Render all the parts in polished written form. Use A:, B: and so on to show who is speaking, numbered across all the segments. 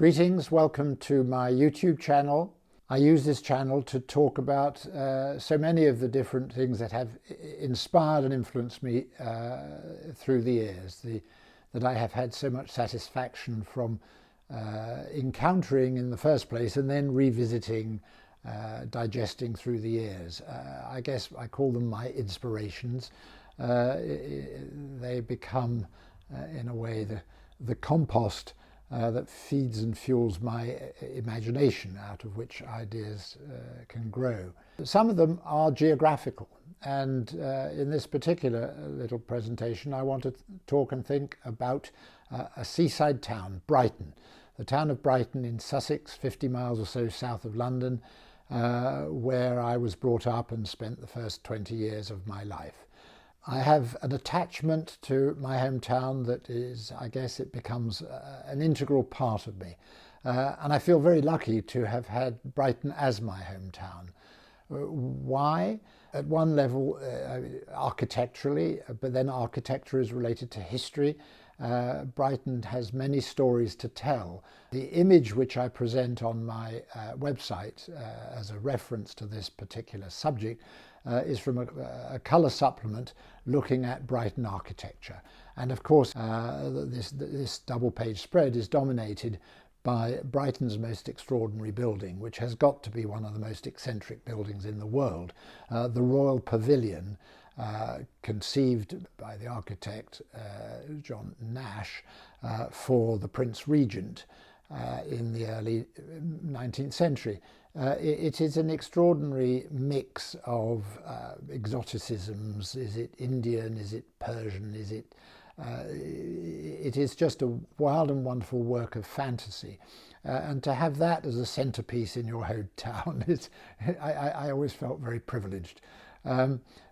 A: Greetings, welcome to my YouTube channel. I use this channel to talk about so many of the different things that have inspired and influenced me through the years, that I have had so much satisfaction from encountering in the first place and then revisiting, digesting through the years. I guess I call them my inspirations. They become, in a way, the compost that feeds and fuels my imagination, out of which ideas can grow. Some of them are geographical, and in this particular little presentation I want to talk and think about a seaside town, Brighton. The town of Brighton in Sussex, 50 miles or so south of London, where I was brought up and spent the first 20 years of my life. I have an attachment to my hometown that is, I guess it becomes an integral part of me. And I feel very lucky to have had Brighton as my hometown. Why? At one level, architecturally, but then architecture is related to history. Brighton has many stories to tell. The image which I present on my website as a reference to this particular subject is from a colour supplement looking at Brighton architecture. And of course this double-page spread is dominated by Brighton's most extraordinary building, which has got to be one of the most eccentric buildings in the world, the Royal Pavilion, conceived by the architect John Nash for the Prince Regent in the early 19th century. It is an extraordinary mix of exoticisms. Is it Indian? Is it Persian? Is it? It is just a wild and wonderful work of fantasy. And to have that as a centrepiece in your hometown, I always felt very privileged.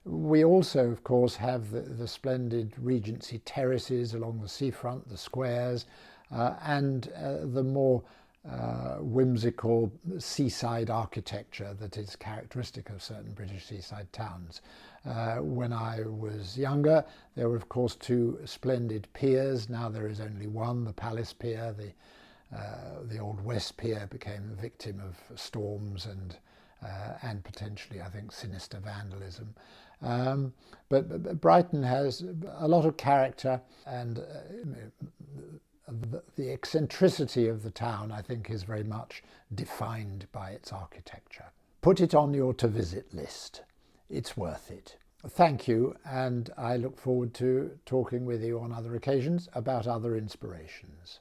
A: We also, of course, have the splendid Regency terraces along the seafront, the squares, and the more whimsical seaside architecture that is characteristic of certain British seaside towns. When I was younger, there were of course two splendid piers. Now there is only one, the Palace Pier. The Old West Pier became a victim of storms and potentially, I think, sinister vandalism. But Brighton has a lot of character, and the eccentricity of the town, I think, is very much defined by its architecture. Put it on your to visit list. It's worth it. Thank you, and I look forward to talking with you on other occasions about other inspirations.